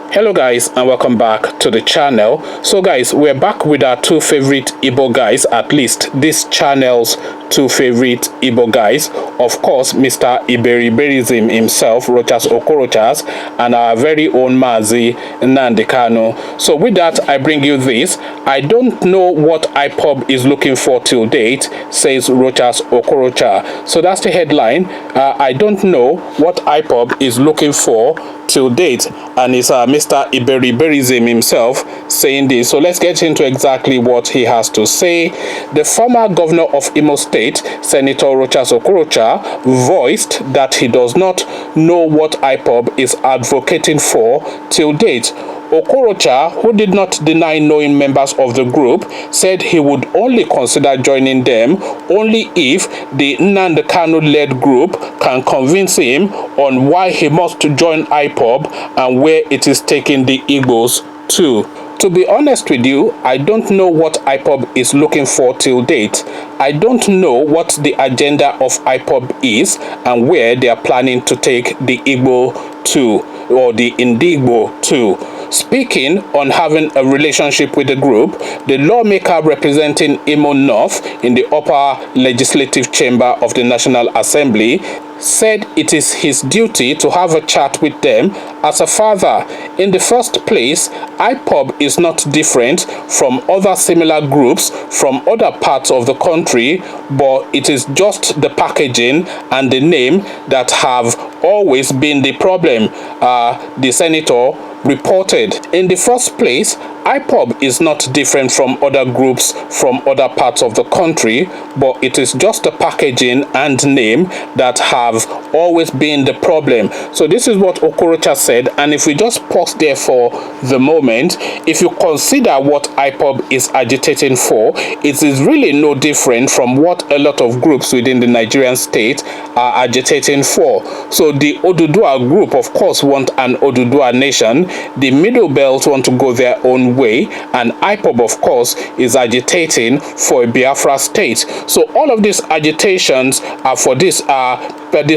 Hello guys, and welcome back to the channel. So guys, we're back with our two favorite Igbo guys, at least this channel's two favorite Igbo guys. Of course, Mr. Iberiberism himself, Rochas Okorochas, and our very own Mazi Nnamdi Kanu. So with that, I bring you this. I don't know what IPOB is looking for till date, says Rochas Okorocha. So that's the headline. I don't know what IPOB is looking for till date, and it's Mr. Iberiberism himself saying this. So let's get into exactly what he has to say. The former governor of Imo State, Senator Rochas Okorocha, voiced that he does not know what IPOB is advocating for till date. Okorocha, who did not deny knowing members of the group, said he would only consider joining them only if the Nnamdi Kanu-led group can convince him on why he must join IPOB and where it is taking the Igbos to. To be honest with you, I don't know what IPOB is looking for till date. I don't know what the agenda of IPOB is and where they are planning to take the Igbo to, or the Indigbo to. Speaking on having a relationship with the group, the lawmaker representing Imo North in the upper legislative chamber of the National Assembly said it is his duty to have a chat with them as a father. In the first place, IPOB is not different from other similar groups from other parts of the country, but it is just the packaging and the name that have always been the problem, the senator reported. In the first place, IPOB is not different from other groups from other parts of the country, but it is just the packaging and name that have always been the problem. So this is what Okorocha said, and if we just pause there for the moment, if you consider what IPOB is agitating for, it is really no different from what a lot of groups within the Nigerian state are agitating for. So the Odudua group, of course, want an Odudua nation. The Middle Belt want to go their own way, and IPOB, of course, is agitating for a Biafra state. So all of these agitations are for this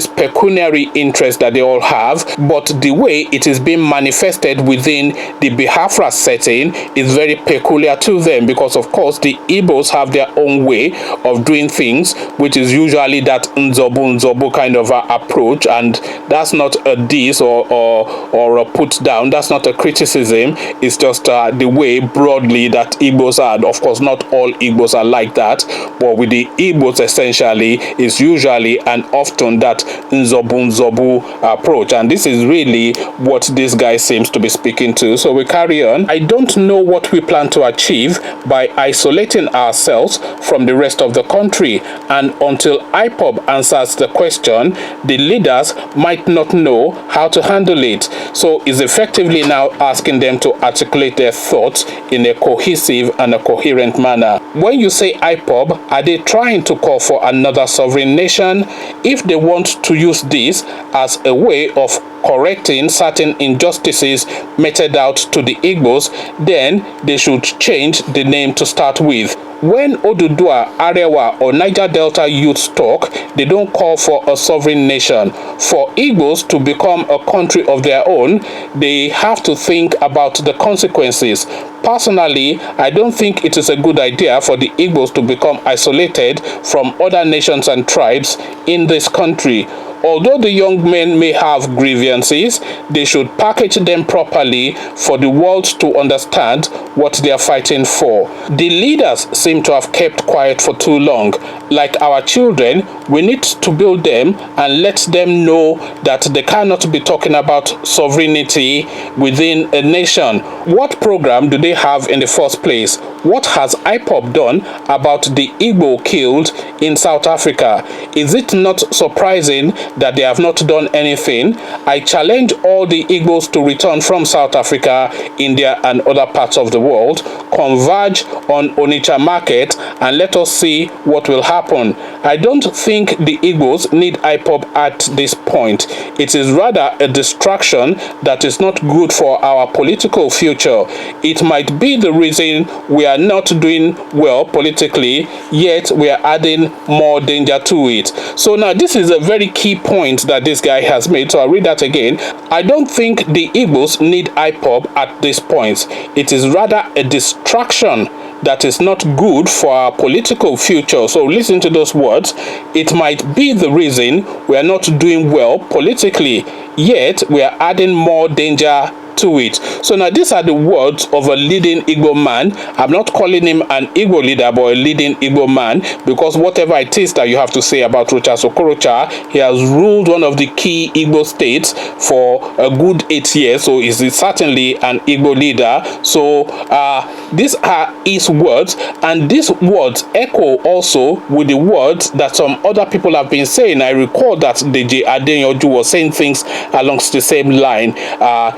pecuniary interest that they all have, but the way it is being manifested within the Biafra setting is very peculiar to them, because of course the Igbos have their own way of doing things, which is usually that Nzobu kind of approach, and that's not a diss or a put down. That's not a criticism. It's just the way broadly that Igbos are. Of course, not all Igbos are like that, but with the Igbos essentially is usually and often that Nzobu approach, and this is really what this guy seems to be speaking to. So we carry on. I don't know what we plan to achieve by isolating ourselves from the rest of the country, and until IPOB answers the question, the leaders might not know how to handle it. So it's effectively now asking them to articulate their thoughts in a cohesive and a coherent manner. When you say IPOB, are they trying to call for another sovereign nation? If they want to use this as a way of correcting certain injustices meted out to the Igbos, then they should change the name to start with. When Odudua, Arewa, or Niger Delta youths talk, they don't call for a sovereign nation. For Igbos to become a country of their own, they have to think about the consequences. Personally, I don't think it is a good idea for the Igbos to become isolated from other nations and tribes in this country. Although the young men may have grievances, they should package them properly for the world to understand what they are fighting for. The leaders seem to have kept quiet for too long. Like our children, we need to build them and let them know that they cannot be talking about sovereignty within a nation. What program do they have in the first place? What has IPOB done about the Igbo killed in South Africa? Is it not surprising that they have not done anything? I challenge all the Igbos to return from South Africa, India, and other parts of the world, converge on Onitsha market and let us see what will happen. I don't think the Igbos need IPOB at this point. It is rather a distraction that is not good for our political future. It might be the reason we are not doing well politically, yet we are adding more danger to it. So now this is a very key point that this guy has made. So I'll read that again. I don't think the Igbos need IPOB at this point. It is rather a distraction that is not good for our political future. So listen to those words. It might be the reason we are not doing well politically, yet we are adding more danger to it. So now these are the words of a leading Igbo man. I'm not calling him an Igbo leader, but a leading Igbo man, because whatever it is that you have to say about Rochas Okorocha, he has ruled one of the key Igbo states for a good 8 years, so is certainly an Igbo leader. So these are his words, and these words echo also with the words that some other people have been saying. I recall that Deji Adeyanju was saying things along the same line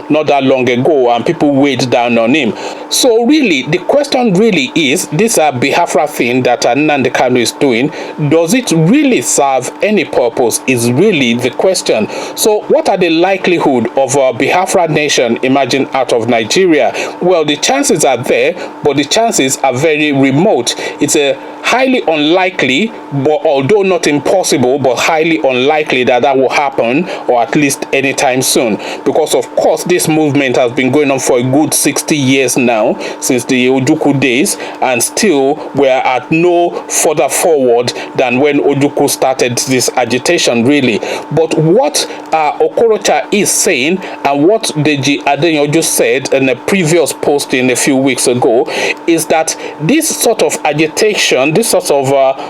not that long ago, and people weighed down on him. So really, the question really is, this Biafra thing that Nnamdi Kanu is doing, does it really serve any purpose is really the question. So what are the likelihood of a Biafra nation emerging out of Nigeria? Well, the chances are there, but the chances are very remote. It's a highly unlikely, but although not impossible, but highly unlikely that will happen, or at least anytime soon, because of course this movement has been going on for a good 60 years now, since the Ojukwu days, and still we're at no further forward than when Ojukwu started this agitation, really. But what Okorocha is saying, and what Deji Adeyanju said in a previous posting a few weeks ago, is that this sort of agitation, this sort of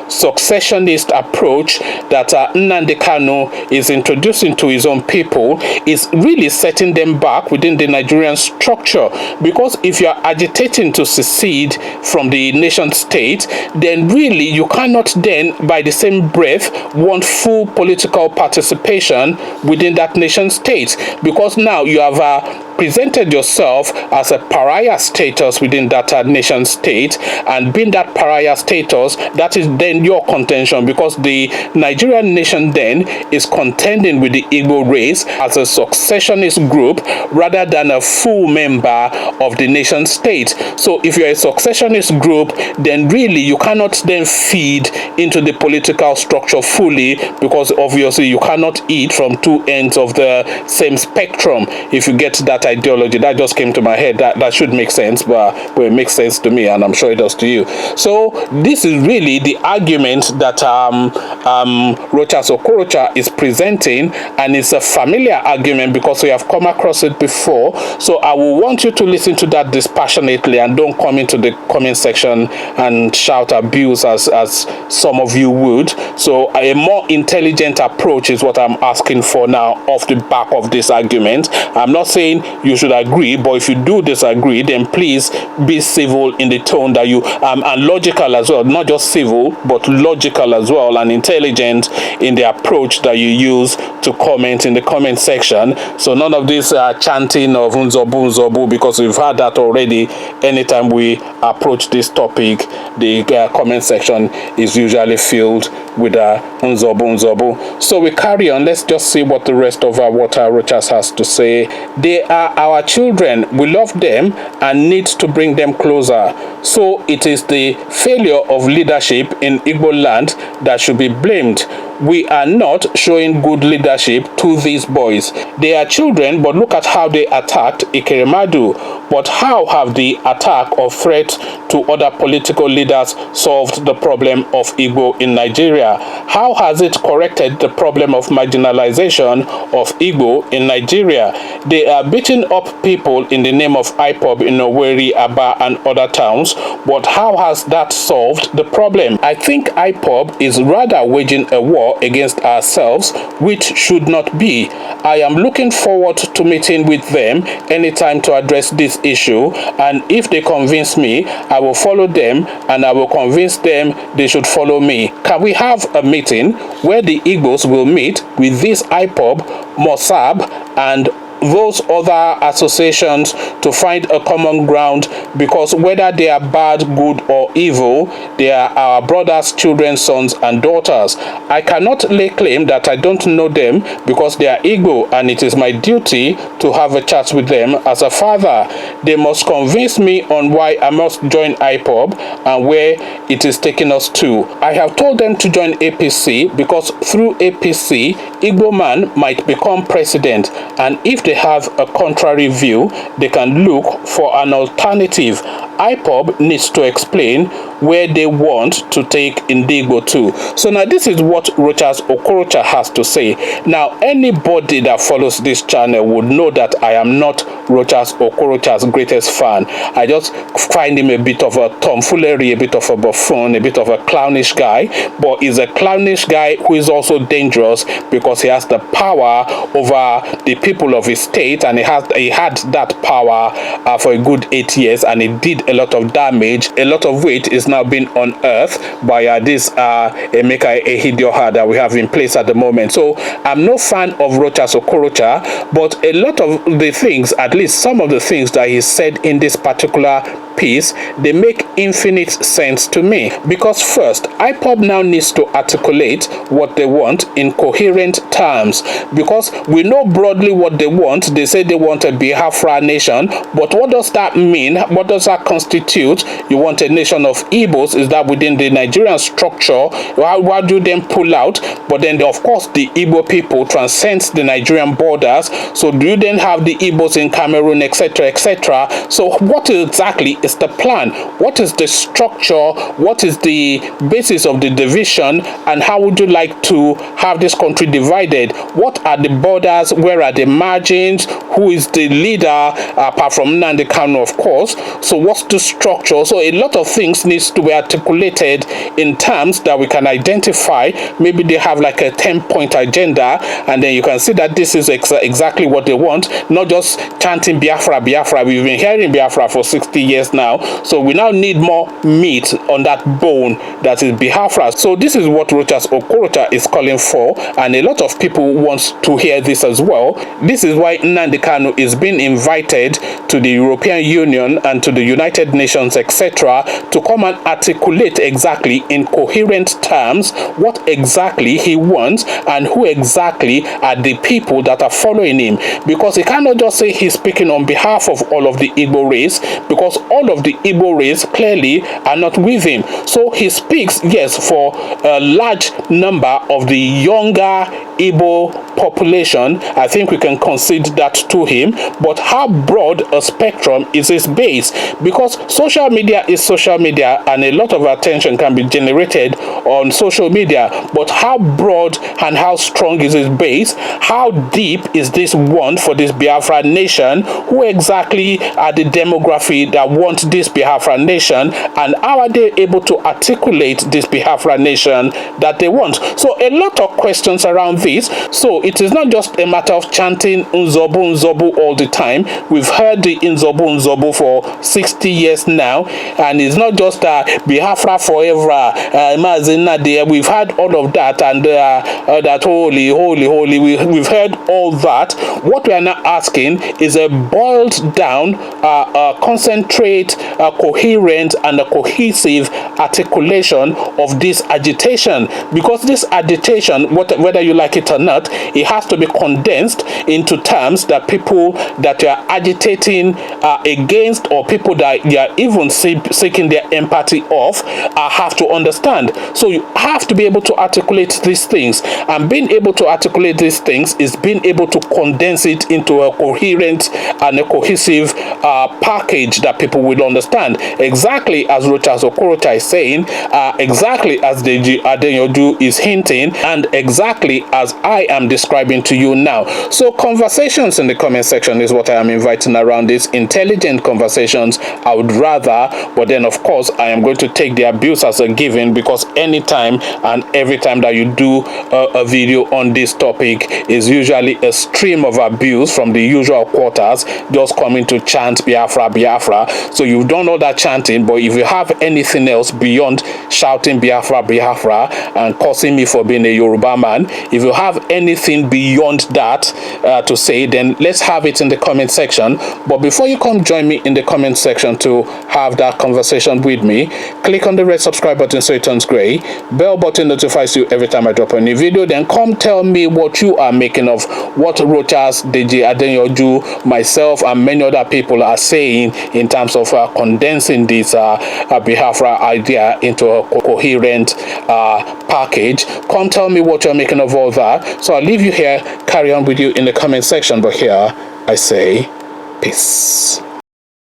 successionist approach that Nnamdi Kanu is introducing to his own people is really setting them back within the Nigerian structure. Because if you are agitating to secede from the nation state, then really you cannot then by the same breath want full political participation within that nation state, because now you have presented yourself as a pariah status within that nation state, and being that pariah status, that is then your contention, because the Nigerian nation then is contending with the Igbo race as a successionist group rather than a full member of the nation state. So if you're a successionist group, then really you cannot then feed into the political structure fully, because obviously you cannot eat from two ends of the same spectrum. If you get that ideology, that just came to my head, that should make sense, but it makes sense to me, and I'm sure it does to you. So this is really the argument that Rochas Okorocha is presenting, and it's a familiar argument because we have come across it before. So I will want you to listen to that dispassionately, and don't come into the comment section and shout abuse as some of you would. So a more intelligent approach is what I'm asking for now off the back of this argument. I'm not saying you should agree, but if you do disagree, then please be civil in the tone that you and logical as well, not just civil but logical as well, and intelligent in the approach that you use to comment in the comment section. So none of this chanting of Nzobu Nzobu, because we've had that already. Anytime we approach this topic, the comment section is usually filled with Nzobu Nzobu. So we carry on. Let's just see what the rest of what Rochas has to say. They are our children. We love them and need to bring them closer. So it is the failure of leadership in Igbo land that should be blamed. We are not showing good leadership to these boys. They are children, but look at how they attacked Ikiremadu. But how have the attack or threat to other political leaders solved the problem of Igbo in Nigeria? How has it corrected the problem of marginalization of Igbo in Nigeria? They are beating up people in the name of IPOB in Owerri, Aba, and other towns, but how has that solved the problem? I think IPOB is rather waging a war against ourselves, which should not be. I am looking forward to meeting with them anytime to address this issue, and if they convince me, I will follow them, and I will convince them they should follow me. Can we have a meeting where the Igbos will meet with this IPOB, Mossab, and those other associations to find a common ground, because whether they are bad, good, or evil, they are our brothers, children, sons, and daughters. I cannot lay claim that I don't know them because they are Igbo, and it is my duty to have a chat with them as a father. They must convince me on why I must join IPOB and where it is taking us to. I have told them to join APC because through APC, Igbo man might become president, and if they have a contrary view, they can look for an alternative. IPOB needs to explain where they want to take Ndigbo to. So now this is what Rochas Okorocha has to say. Now anybody that follows this channel would know that I am not Rochas Okorocha's greatest fan. I just find him a bit of a tomfoolery, a bit of a buffoon, a bit of a clownish guy, but he's a clownish guy who is also dangerous because he has the power over the people of his state, and he had that power for a good 8 years, and he did a lot of damage, a lot of which is now being unearthed by this Emeka Ehidioha that we have in place at the moment. So I'm no fan of Rochas Okorocha, but a lot of the things, at least some of the things that he said in this particular piece, they make infinite sense to me. Because first, IPOB now needs to articulate what they want in coherent terms, because we know broadly what they want. They say they want a Biafra nation, but what does that mean? What does that constitute? You want a nation of Igbos? Is that within the Nigerian structure? Why do you then pull out? But then of course the Igbo people transcends the Nigerian borders, so do you then have the Igbos in Cameroon, etc., etc.? So what exactly is the plan? What is the structure? What is the basis of the division? And how would you like to have this country divided? What are the borders? Where are the margins? Who is the leader apart from Nnamdi Kanu, of course? So what's the structure? So a lot of things needs to be articulated in terms that we can identify. Maybe they have like a 10-point agenda, and then you can see that this is exactly what they want, not just chanting Biafra, Biafra. We've been hearing Biafra for 60 years now, so we now need more meat on that bone that is Biafra. So this is what Rochas Okorocha is calling for, and a lot of people want to hear this as well. This is why Nnamdi Kanu is being invited to the European Union and to the United Nations, etc., to come and articulate exactly in coherent terms what exactly he wants and who exactly are the people that are following him, because he cannot just say he's speaking on behalf of all of the Igbo race, because all of the Igbo race clearly are not with him. So he speaks, yes, for a large number of the younger Igbo population. I think we can concede that to him, but how broad a spectrum is his base? Because social media is social media, and a lot of attention can be generated on social media, but how broad and how strong is his base? How deep is this want for this Biafra nation? Who exactly are the demography that want this Biafra nation, and how are they able to articulate this Biafra nation that they want? So a lot of questions around this. So it is not just a matter of chanting Nzobu Nzobu all the time. We've heard the Nzobu Nzobu for 60 years now, and it's not just Biafra forever, we've heard all of that, and that holy, holy, holy, we've heard all that. What we are now asking is a boiled down, concentrate, coherent, and a cohesive articulation of this agitation, because this agitation, whether you like it or not, it has to be condensed into terms that people that you are agitating against, or people that you are even seeking their empathy of, have to understand. So you have to be able to articulate these things, and being able to articulate these things is being able to condense it into a coherent and a cohesive package that people will understand. Exactly as Rochas Okorocha is saying, exactly as Deji Adeyanju is hinting, and exactly as I am describing to you now. So conversations in the comment section is what I am inviting around this. Intelligent conversations I would rather, but then of course I am going to take the abuse as a given, because anytime and every time that you do a video on this topic is usually a stream of abuse from the usual quarters, just coming to chant chant Biafra, Biafra. So you've done all that chanting, but if you have anything else beyond shouting Biafra, Biafra and cursing me for being a Yoruba man, if you have anything beyond that to say, then let's have it in the comment section. But before you come join me in the comment section to have that conversation with me, click on the red subscribe button so it turns gray. Bell button notifies you every time I drop a new video. Then come tell me what you are making of what Rochas, Deji Adeyanju, myself and many other people are saying in terms of condensing this Biafra idea into a coherent package. Come tell me what you're making of all that. So I'll leave you here, carry on with you in the comment section, but here I say peace.